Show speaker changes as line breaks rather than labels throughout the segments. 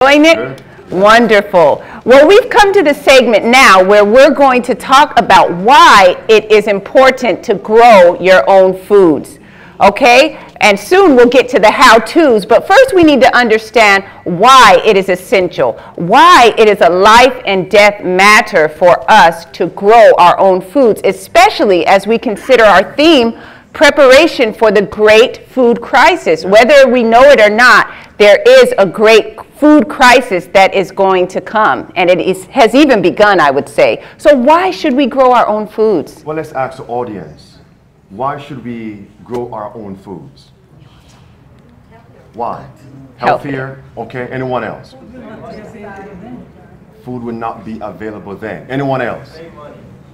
Enjoying it? Wonderful. Well, we've come to the segment now where we're going to talk about why it is important to grow your own foods. Okay? And soon we'll get to the how-tos, but first we need to understand why it is essential, why it is a life and death matter for us to grow our own foods, especially as we consider our theme, preparation for the great food crisis. Whether we know it or not, there is a great food crisis that is going to come, and has even begun, I would say. So why should we grow our own foods?
Well, let's ask the audience, why should we grow our own foods? Why? Healthier? Okay, anyone else? Food would not be available then. Anyone else?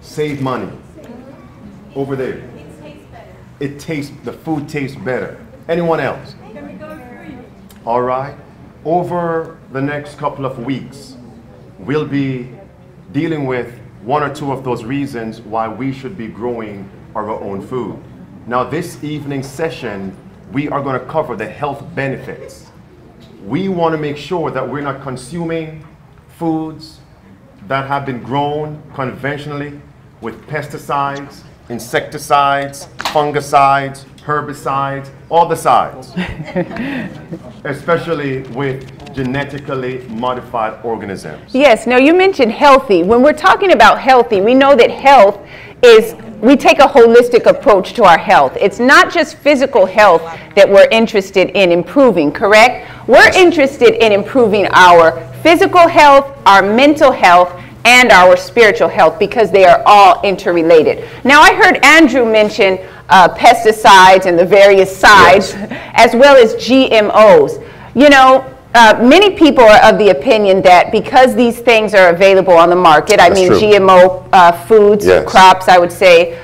Save money. Over there. The food tastes better. Anyone else? All right. Over the next couple of weeks, we'll be dealing with one or two of those reasons why we should be growing our own food. Now, this evening's session, we are going to cover the health benefits. We want to make sure that we're not consuming foods that have been grown conventionally with pesticides, insecticides, fungicides, herbicides, all the sides, especially with genetically modified organisms.
Yes, now you mentioned healthy. When we're talking about healthy, we know that health is, we take a holistic approach to our health. It's not just physical health that we're interested in improving, correct? We're interested in improving our physical health, our mental health, and our spiritual health, because they are all interrelated. Now, I heard Andrew mention pesticides and the various sides, yes, as well as GMOs. You know, many people are of the opinion that because these things are available on the market, I mean GMO foods, yes, crops, I would say,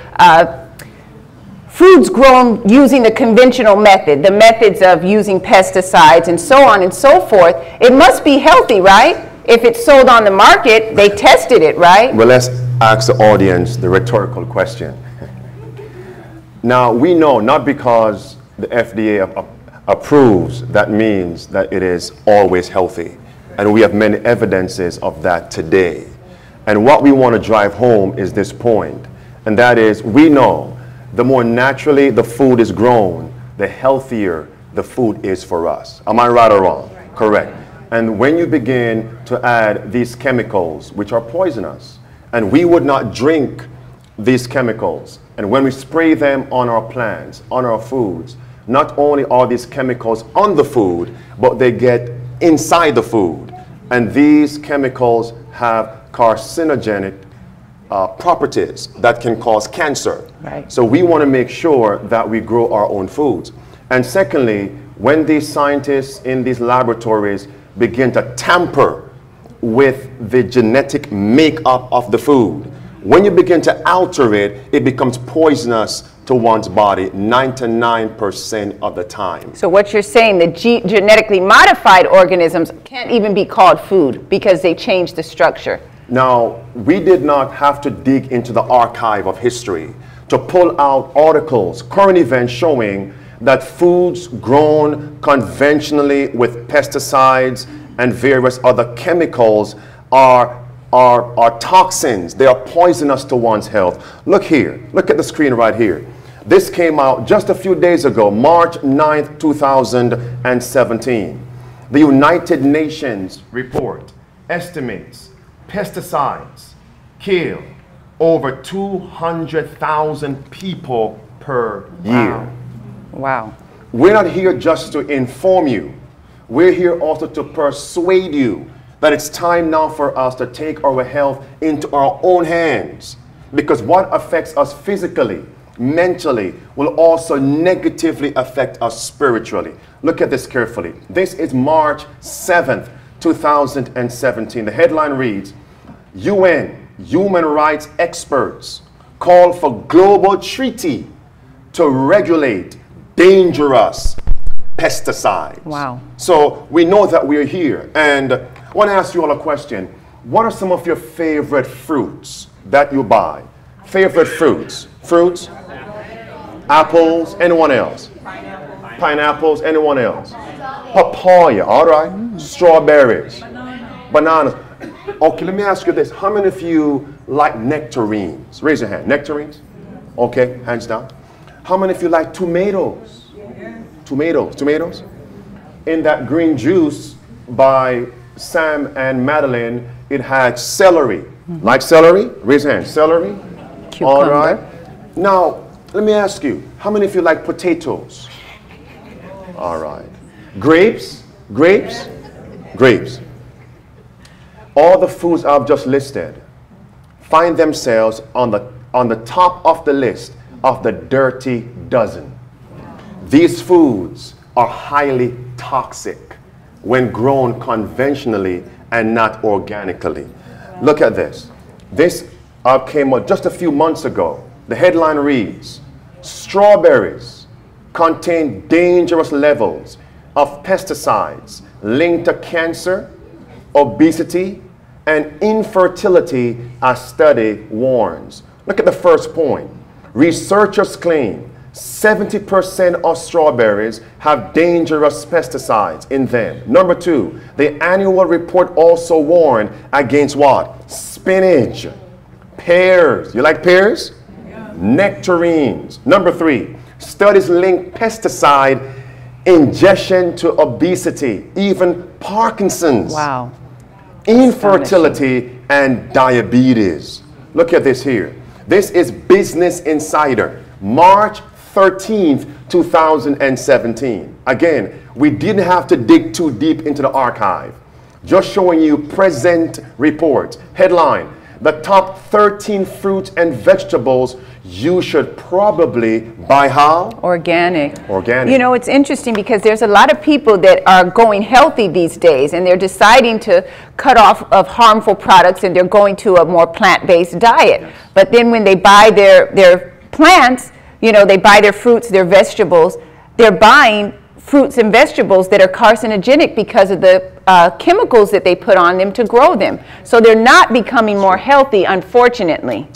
foods grown using the conventional method, the methods of using pesticides and so on and so forth, it must be healthy, right? If it's sold on the market, they tested it, right?
Well, let's ask the audience the rhetorical question. Now, we know not because the FDA approves, that means that it is always healthy. And we have many evidences of that today. And what we want to drive home is this point, and that is, we know the more naturally the food is grown, the healthier the food is for us. Am I right or wrong? Right. Correct. And when you begin to add these chemicals, which are poisonous, and we would not drink these chemicals, and when we spray them on our plants, on our foods, not only are these chemicals on the food, but they get inside the food. And these chemicals have carcinogenic properties that can cause cancer.
Right.
So we want to make sure that we grow our own foods. And secondly, when these scientists in these laboratories begin to tamper with the genetic makeup of the food, when you begin to alter it, it becomes poisonous to one's body 99% of the time.
So what you're saying, the genetically modified organisms can't even be called food because they change the structure.
Now, we did not have to dig into the archive of history to pull out articles, current events showing that foods grown conventionally with pesticides and various other chemicals are toxins. They are poisonous to one's health. Look here. Look at the screen right here. This came out just a few days ago, March 9th, 2017. The United Nations report estimates pesticides kill over 200,000 people per year.
Wow.
We're not here just to inform you. We're here also to persuade you that it's time now for us to take our health into our own hands, because what affects us physically, mentally, will also negatively affect us spiritually. Look at this carefully. This is March 7th, 2017. The headline reads, UN human rights experts call for global treaty to regulate dangerous pesticides.
Wow.
So we know that we're here. And I want to ask you all a question. What are some of your favorite fruits that you buy? Favorite fruits? Fruits? Apples? Anyone else? Pineapples? Anyone else? Papaya. All right. Strawberries. Bananas. Okay, let me ask you this. How many of you like nectarines? Raise your hand. Nectarines? Okay, hands down. How many of you like tomatoes? Tomatoes. In that green juice by Sam and Madeline, it had celery. Like celery? Raise your hand. Celery?
Cucumber.
All right. Now, let me ask you, how many of you like potatoes? All right. Grapes? All the foods I've just listed find themselves on the top of the list of the dirty dozen. These foods are highly toxic when grown conventionally and not organically. Look at this. This came out just a few months ago. The headline reads, strawberries contain dangerous levels of pesticides linked to cancer, obesity, and infertility, a study warns. Look at the first point. Researchers claim 70% of strawberries have dangerous pesticides in them. Number two, the annual report also warned against what? Spinach, pears. You like pears? Yeah. Nectarines. Number three, studies link pesticide ingestion to obesity, even Parkinson's.
Wow.
Infertility and diabetes. Look at this here. This is Business Insider, March 13th, 2017. Again, we didn't have to dig too deep into the archive. Just showing you present reports. Headline, the top 13 fruits and vegetables you should probably buy how?
Organic.
Organic.
You know, it's interesting because there's a lot of people that are going healthy these days and they're deciding to cut off of harmful products and they're going to a more plant-based diet. Yes. But then when they buy their plants, you know, they buy their fruits, their vegetables, they're buying fruits and vegetables that are carcinogenic because of the chemicals that they put on them to grow them. So they're not becoming more healthy, unfortunately.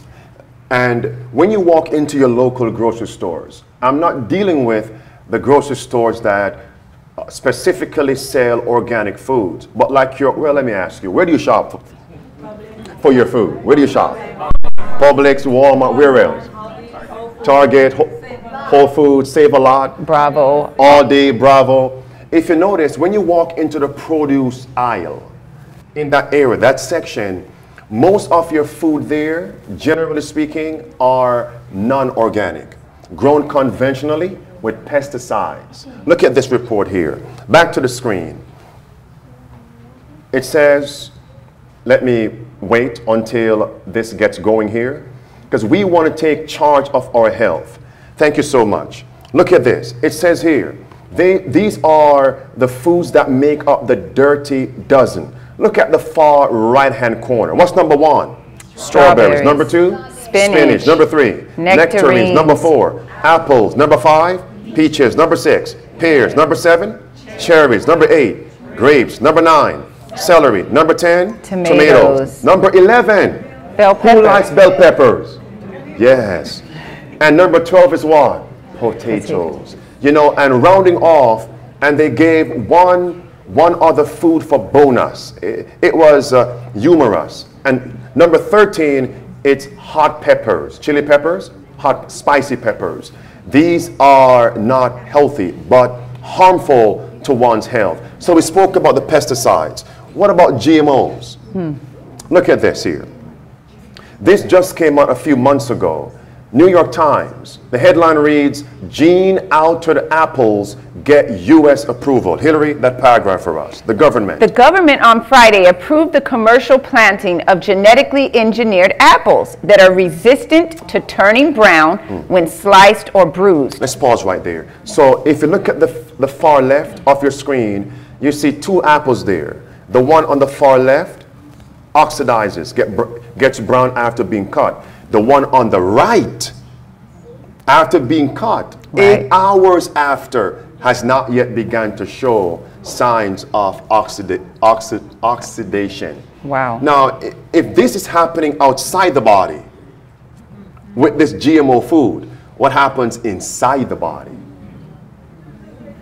And when you walk into your local grocery stores, I'm not dealing with the grocery stores that specifically sell organic foods, but like well, let me ask you, where do you shop for your food? Where do you shop? Publix, Walmart, where else? Target, Whole Foods, Save-A-Lot,
Bravo,
Aldi, Bravo. If you notice, when you walk into the produce aisle, in that area, that section, most of your food there, generally speaking, are non-organic, grown conventionally with pesticides. Look at this report here. Back to the screen. It says, let me wait until this gets going here, because we want to take charge of our health. Thank you so much. Look at this. It says here, these are the foods that make up the dirty dozen. Look at the far right-hand corner. What's number one? Strawberries. Number two? Spinach. Number three? Nectarines. Number four? Apples. Number five? Peaches. Number six? Pears. Number seven? Cherries. Number eight? Grapes. Number nine? Celery. Number 10? Tomatoes. Number 11?
Bell peppers.
Who likes bell peppers? Yes. And number 12 is what? Potatoes. You know, and rounding off, and they gave one other food for bonus. It was humorous. And number 13, it's hot peppers, chili peppers, hot spicy peppers. These are not healthy, but harmful to one's health. So we spoke about the pesticides. What about GMOs? Look at this here. This just came out a few months ago. New York Times, the headline reads, gene-altered apples get U.S. approval. Hillary, that paragraph for us. The government.
The government on Friday approved the commercial planting of genetically engineered apples that are resistant to turning brown when sliced or bruised.
Let's pause right there. So if you look at the far left of your screen, you see two apples there. The one on the far left oxidizes, gets brown after being cut. The one on the right, after being cut, 8 hours after, has not yet begun to show signs of oxidation.
Wow.
Now, if this is happening outside the body with this GMO food, what happens inside the body?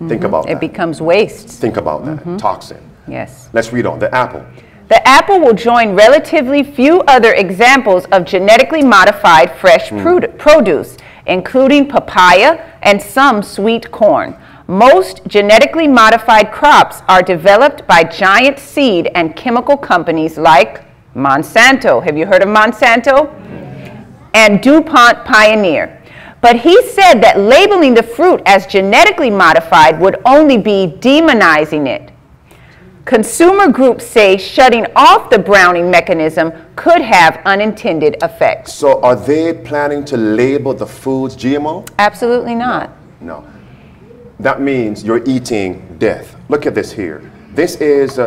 Think about that.
It becomes waste.
Think about that. Toxin.
Yes.
Let's read on. The apple.
The apple will join relatively few other examples of genetically modified fresh produce, including papaya and some sweet corn. Most genetically modified crops are developed by giant seed and chemical companies like Monsanto. Have you heard of Monsanto? And DuPont Pioneer. But he said that labeling the fruit as genetically modified would only be demonizing it. Consumer groups say shutting off the browning mechanism could have unintended effects.
So are they planning to label the foods GMO?
Absolutely not.
No. That means you're eating death. Look at this here. This is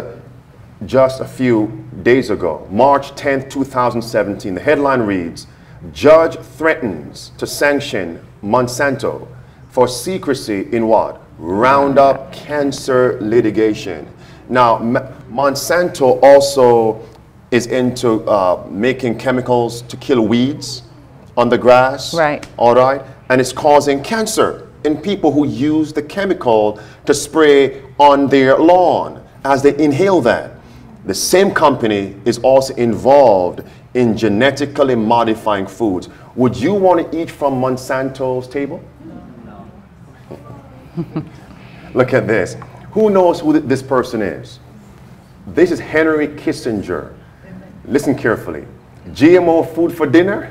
just a few days ago, March 10th, 2017. The headline reads, "Judge threatens to sanction Monsanto for secrecy in what? Roundup cancer litigation." Now, Monsanto also is into making chemicals to kill weeds on the grass.
Right.
All right. And it's causing cancer in people who use the chemical to spray on their lawn as they inhale that. The same company is also involved in genetically modifying foods. Would you want to eat from Monsanto's table? No. Look at this. Who knows who this person is? This is Henry Kissinger. Listen carefully. GMO food for dinner?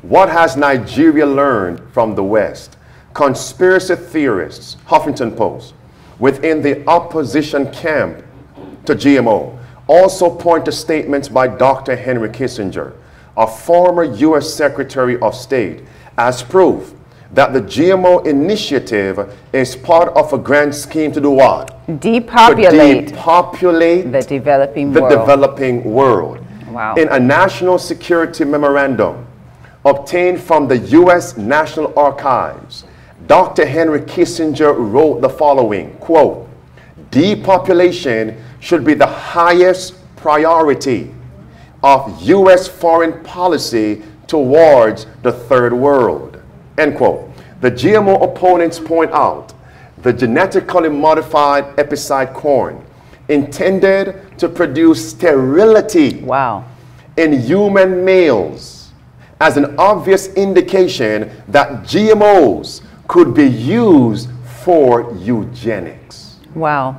What has Nigeria learned from the West? Conspiracy theorists, Huffington Post, within the opposition camp to GMO, also point to statements by Dr. Henry Kissinger, a former U.S. Secretary of State, as proof that the GMO initiative is part of a grand scheme to do what?
Depopulate,
to depopulate
the developing
the
world.
developing world.
Wow.
In a national security memorandum obtained from the U.S. National Archives, Dr. Henry Kissinger wrote the following, quote, "Depopulation should be the highest priority of U.S. foreign policy towards the third world." End quote. The GMO opponents point out the genetically modified epicide corn intended to produce sterility
Wow.
in human males as an obvious indication that GMOs could be used for eugenics.
Wow.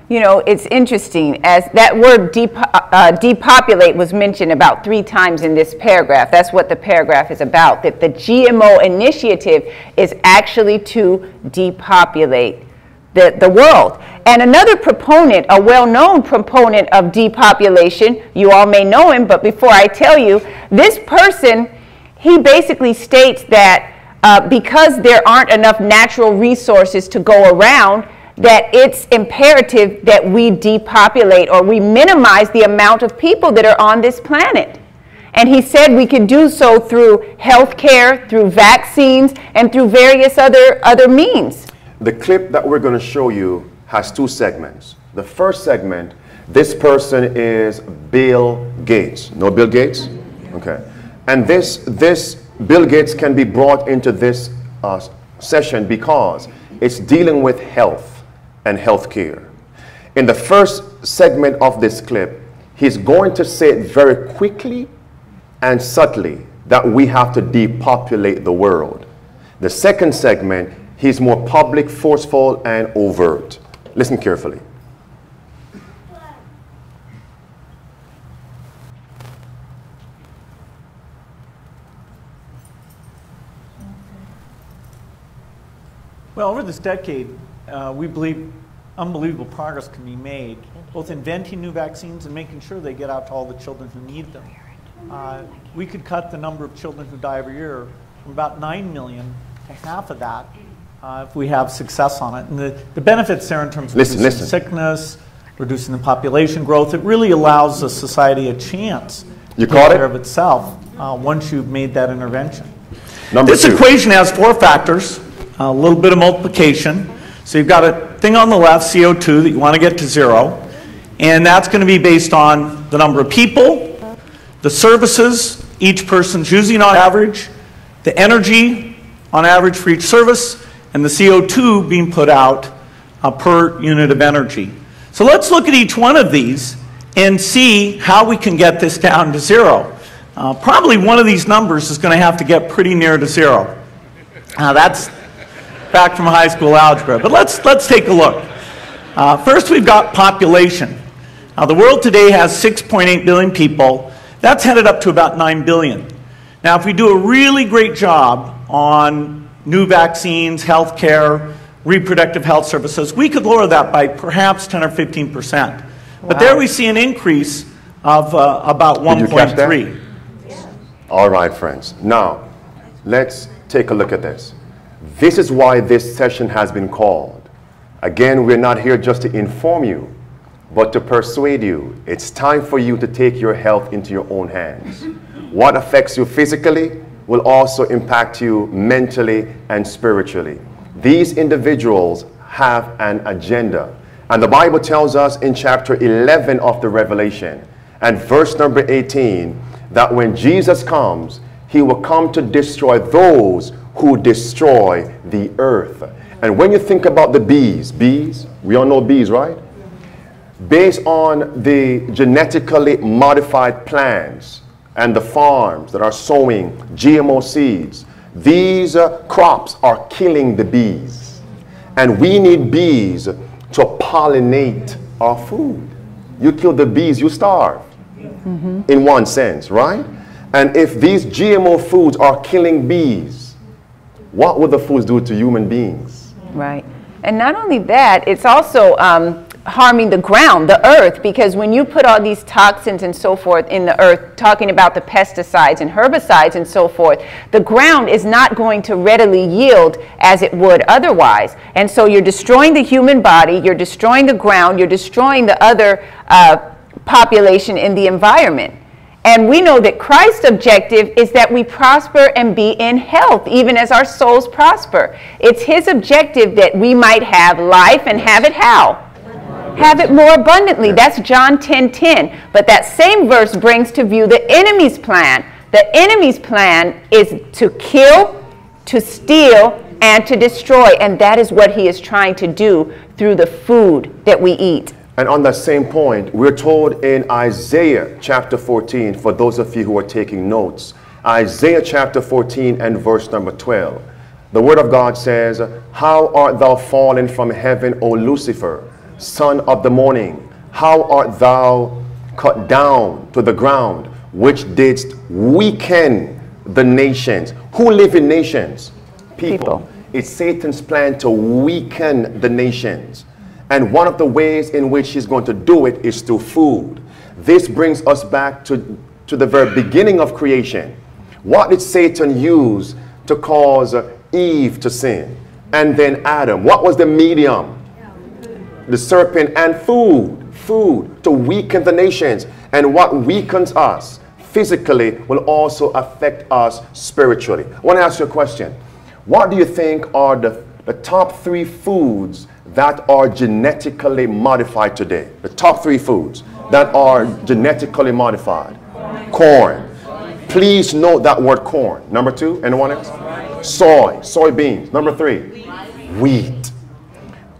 You know, it's interesting, as that word depopulate was mentioned about 3 times in this paragraph. That's what the paragraph is about, that the GMO initiative is actually to depopulate the world. And another proponent, a well-known proponent of depopulation, you all may know him, but before I tell you, this person, he basically states that because there aren't enough natural resources to go around, that it's imperative that we depopulate or we minimize the amount of people that are on this planet. And he said we can do so through healthcare, through vaccines, and through various other means.
The clip that we're going to show you has 2 segments. The first segment, this person is Bill Gates. Know Bill Gates? Okay. And this Bill Gates can be brought into this session because it's dealing with health and healthcare. In the first segment of this clip, he's going to say it very quickly and subtly that we have to depopulate the world. The second segment, he's more public, forceful, and overt. Listen carefully.
Well, over this decade, we believe unbelievable progress can be made, both inventing new vaccines and making sure they get out to all the children who need them. We could cut the number of children who die every year from about 9 million to half of that if we have success on it. And the benefits there in terms of reducing sickness, reducing the population growth, it really allows the society a chance to take care of itself once you've made that intervention. This equation has 4 factors, a little bit of multiplication. So you've got a thing on the left, CO2, that you want to get to 0. And that's going to be based on the number of people, the services each person's using on average, the energy on average for each service, and the CO2 being put out per unit of energy. So let's look at each one of these and see how we can get this down to zero. Probably one of these numbers is going to have to get pretty near to zero. That's back from high school algebra, but let's take a look. First, we've got population. Now, the world today has 6.8 billion people. That's headed up to about 9 billion. Now, if we do a really great job on new vaccines, healthcare, reproductive health services, we could lower that by perhaps 10 or 15%. But there we see an increase of about 1.3.
All right, friends. Now, let's take a look at this. This is why this session has been called. Again, we're not here just to inform you, but to persuade you. It's time for you to take your health into your own hands. What affects you physically will also impact you mentally and spiritually. These individuals have an agenda. And the Bible tells us in chapter 11 of the Revelation and verse number 18 that when Jesus comes, he will come to destroy those who destroy the earth. And when you think about the bees, we all know bees, right? Based on the genetically modified plants and the farms that are sowing GMO seeds, these crops are killing the bees. And we need bees to pollinate our food. You kill the bees, you starve, in one sense, right? And if these GMO foods are killing bees, what would the foods do to human beings?
Right. And not only that, it's also harming the ground, the earth, because when you put all these toxins and so forth in the earth, talking about the pesticides and herbicides and so forth, the ground is not going to readily yield as it would otherwise. And so you're destroying the human body, you're destroying the ground, you're destroying the other population in the environment. And we know that Christ's objective is that we prosper and be in health, even as our souls prosper. It's his objective that we might have life and have it how? Have it more abundantly. That's John 10:10. But that same verse brings to view the enemy's plan. The enemy's plan is to kill, to steal, and to destroy. And that is what he is trying to do through the food that we eat.
And on that same point, we're told in Isaiah chapter 14, for those of you who are taking notes, Isaiah chapter 14 and verse number 12. The word of God says, "How art thou fallen from heaven, O Lucifer, son of the morning? How art thou cut down to the ground, which didst weaken the nations?" Who live in nations? People. It's Satan's plan to weaken the nations. And one of the ways in which he's going to do it is through food. This brings us back to the very beginning of creation. What did Satan use to cause Eve to sin? And then Adam. What was the medium? The serpent. And food to weaken the nations. And what weakens us physically will also affect us spiritually. I want to ask you a question. What do you think are the top 3 foods that are genetically modified today? The top 3 foods that are genetically modified. Corn. Please note that word corn. Number 2, anyone else? Soybeans. Number 3, wheat.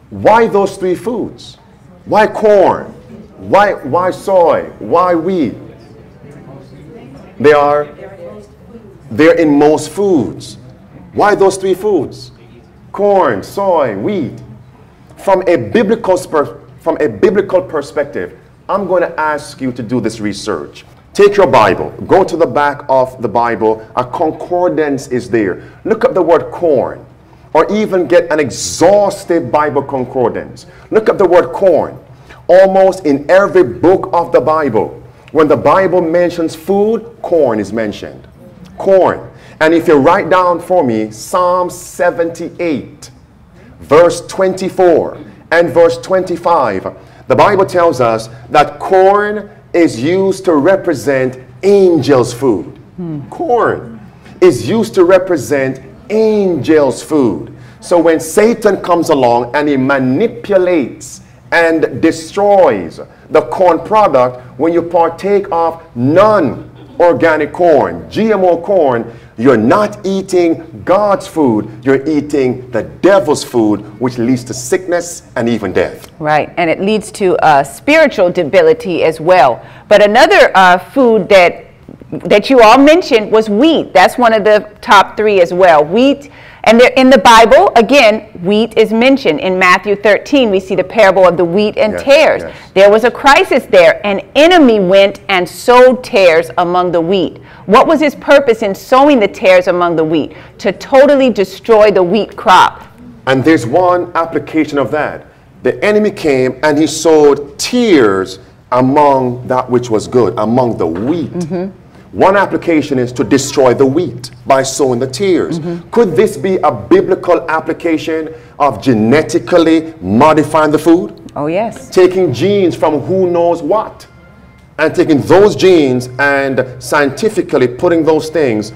Why those 3 foods? Why corn? Why soy? Why wheat? They're in most foods. Why those 3 foods? Corn, soy, wheat. From a biblical perspective, I'm going to ask you to do this research. Take your Bible, go to the back of the Bible, a concordance is there. Look up the word corn, or even get an exhaustive Bible concordance. Look up the word corn. Almost in every book of the Bible, when the Bible mentions food, corn is mentioned. Corn. And if you write down for me Psalm 78, verse 24 and verse 25, the Bible tells us that corn is used to represent angels' food. Corn is used to represent angels' food. So when Satan comes along and he manipulates and destroys the corn product, when you partake of non-organic corn, GMO corn, You're not eating God's food. You're eating the devil's food, which leads to sickness and even death.
Right, and it leads to spiritual debility as well. But another food that you all mentioned was wheat. That's one of the top 3 as well. Wheat, and in the Bible, again, wheat is mentioned. In Matthew 13, we see the parable of the wheat and tares.
Yes.
There was a crisis there. An enemy went and sowed tares among the wheat. What was his purpose in sowing the tares among the wheat? To totally destroy the wheat crop.
And there's one application of that. The enemy came and he sowed tares among that which was good, among the wheat. One application is to destroy the wheat by sowing the tares. Could this be a biblical application of genetically modifying the food?
Oh, yes.
Taking genes from who knows what, and taking those genes and scientifically putting those things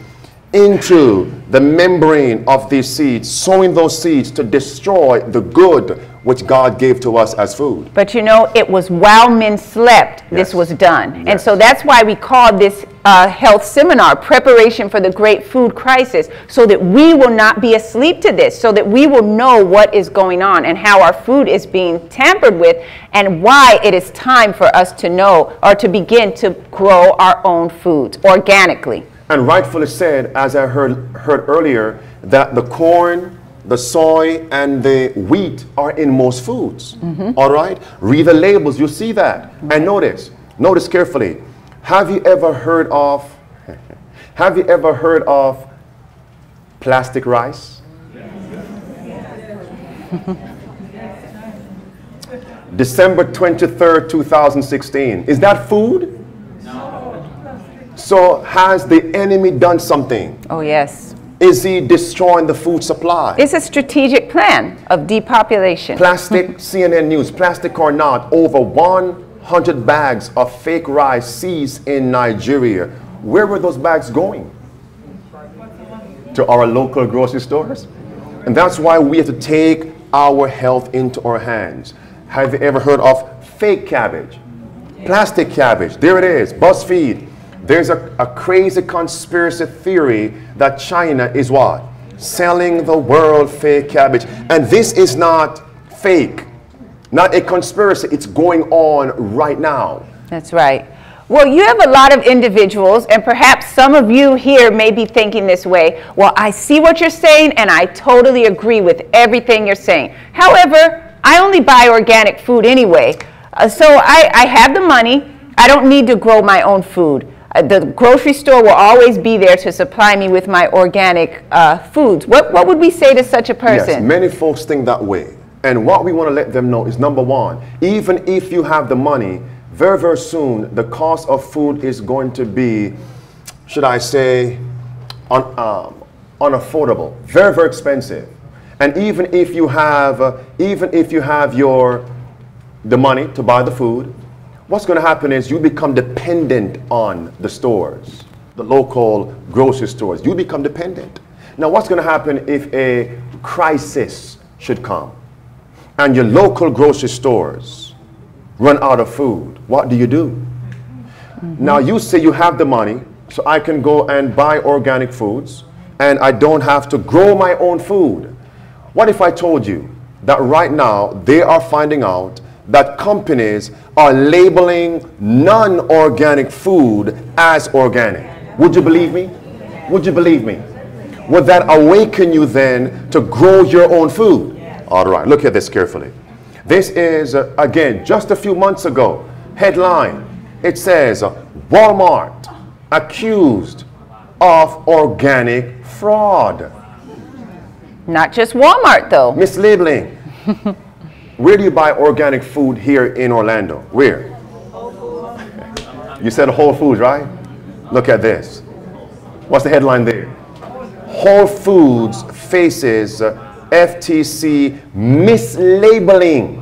into the membrane of these seeds, sowing those seeds to destroy the good which God gave to us as food.
But you know, it was while men slept, this was done. And so that's why we call this health seminar, Preparation for the Great Food Crisis, so that we will not be asleep to this, so that we will know what is going on and how our food is being tampered with, and why it is time for us to know or to begin to grow our own foods organically.
And rightfully said, as I heard earlier, that the corn, the soy, and the wheat are in most foods. All right? Read the labels, you'll see that. And notice carefully. Have you ever heard of plastic rice? December 23rd, 2016. Is that food? So has the enemy done something?
Oh, yes.
Is he destroying the food supply?
It's a strategic plan of depopulation.
Plastic, CNN News, plastic or not, over 100 bags of fake rice seized in Nigeria. Where were those bags going? To our local grocery stores. And that's why we have to take our health into our hands. Have you ever heard of fake cabbage? Plastic cabbage. There it is, BuzzFeed. There's a crazy conspiracy theory that China is what? Selling the world fake cabbage. And this is not fake, not a conspiracy. It's going on right now.
That's right. Well, you have a lot of individuals, and perhaps some of you here may be thinking this way. Well, I see what you're saying, and I totally agree with everything you're saying. However, I only buy organic food anyway. So I have the money. I don't need to grow my own food. The grocery store will always be there to supply me with my organic foods. What would we say to such a person?
Yes, many folks think that way. And what we want to let them know is, number one, even if you have the money, very, very soon, the cost of food is going to be, should I say, unaffordable, very, very expensive. And even if you have, the money to buy the food, what's going to happen is you become dependent on the stores, the local grocery stores. You become dependent. Now, what's going to happen if a crisis should come and your local grocery stores run out of food? What do you do? Now, you say you have the money, so I can go and buy organic foods, and I don't have to grow my own food. What if I told you that right now they are finding out that companies are labeling non-organic food as organic? Would you believe me? Would you believe me? Would that awaken you then to grow your own food? All right, look at this carefully. This is, again, just a few months ago, headline. It says, Walmart accused of organic fraud.
Not just Walmart, though.
Mislabeling. Where do you buy organic food here in Orlando? Where? You said Whole Foods, right? Look at this. What's the headline there? Whole Foods faces FTC mislabeling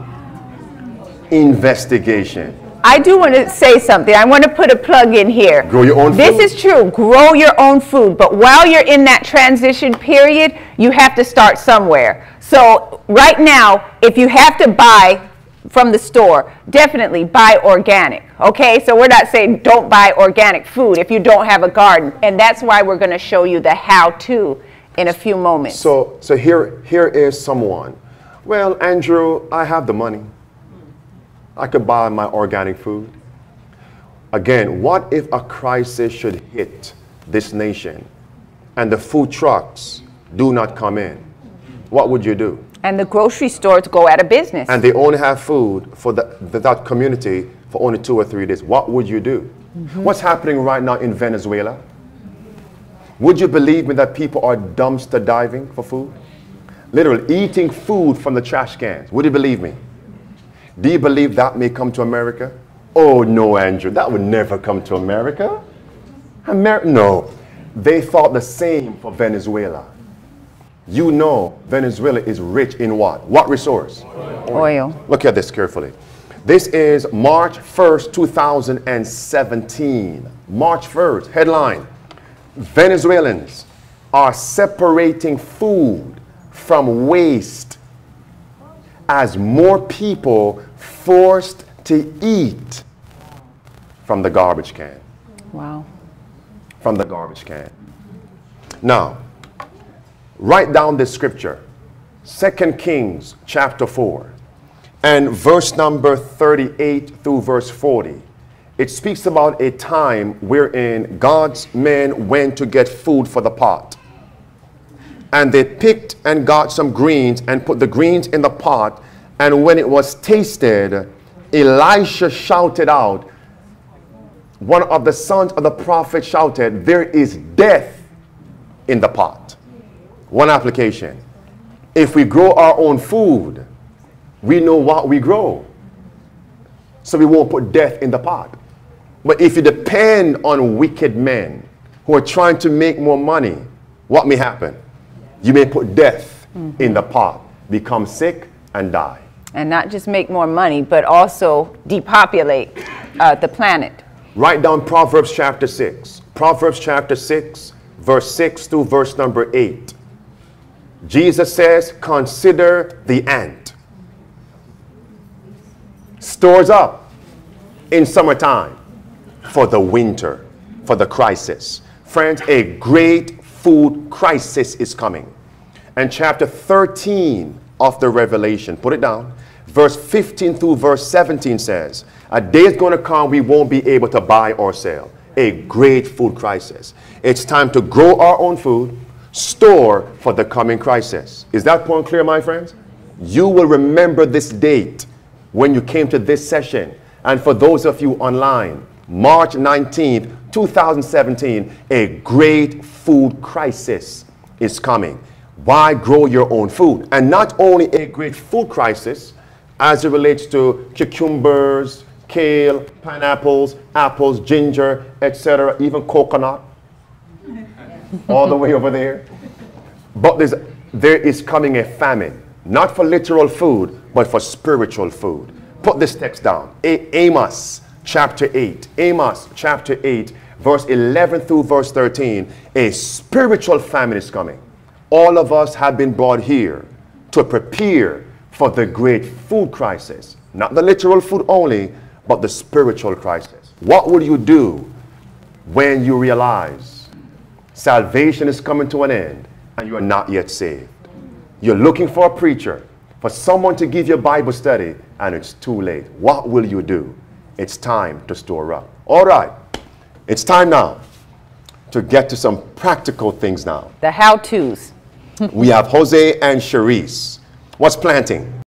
investigation.
I do want to say something. I want to put a plug in here.
Grow your own food?
This is true. Grow your own food. But while you're in that transition period, you have to start somewhere. So right now, if you have to buy from the store, definitely buy organic, okay? So we're not saying don't buy organic food if you don't have a garden. And that's why we're going to show you the how-to in a few moments.
So here is someone. Well, Andrew, I have the money. I could buy my organic food. Again, what if a crisis should hit this nation and the food trucks do not come in? What would you do?
And the grocery stores go out of business.
And they only have food for that community for only 2 or 3 days. What would you do? What's happening right now in Venezuela? Would you believe me that people are dumpster diving for food? Literally eating food from the trash cans. Would you believe me? Do you believe that may come to America? Oh no, Andrew, that would never come to America. No. They thought the same for Venezuela. You know Venezuela is rich in what? What resource?
Oil.
Look at this carefully. This is March 1st, 2017. March 1st, headline. Venezuelans are separating food from waste as more people forced to eat from the garbage can.
Wow.
From the garbage can. Now, write down this scripture, 2 Kings chapter 4 and verse number 38 through verse 40. It speaks about a time wherein God's men went to get food for the pot. And they picked and got some greens and put the greens in the pot. And when it was tasted, Elisha shouted out, one of the sons of the prophet shouted, there is death in the pot. One application. If we grow our own food, we know what we grow. So we won't put death in the pot. But if you depend on wicked men who are trying to make more money, what may happen? You may put death in the pot, become sick, and die.
And not just make more money, but also depopulate the planet.
Write down Proverbs chapter 6. Proverbs chapter 6, verse 6 through verse number 8. Jesus says, consider the ant. Stores up in summertime for the winter, for the crisis. Friends, a great food crisis is coming. And chapter 13 of the Revelation, put it down, verse 15 through verse 17 says, a day is going to come we won't be able to buy or sell. A great food crisis. It's time to grow our own food, store for the coming crisis. Is that point clear, my friends? You will remember this date when you came to this session. And for those of you online, March 19th, 2017, a great food crisis is coming. Why grow your own food? And not only a great food crisis as it relates to cucumbers, kale, pineapples, apples, ginger, etc., even coconut, all the way over there. But there is coming a famine, not for literal food, but for spiritual food. Put this text down. Amos chapter 8. Amos chapter 8, verse 11 through verse 13. A spiritual famine is coming. All of us have been brought here to prepare for the great food crisis. Not the literal food only, but the spiritual crisis. What will you do when you realize salvation is coming to an end and you are not yet saved? You're looking for a preacher, for someone to give you a Bible study, and it's too late. What will you do? It's time to store up. All right, it's time now to get to some practical things now.
The how-tos.
We have Jose and Cherise. What's planting?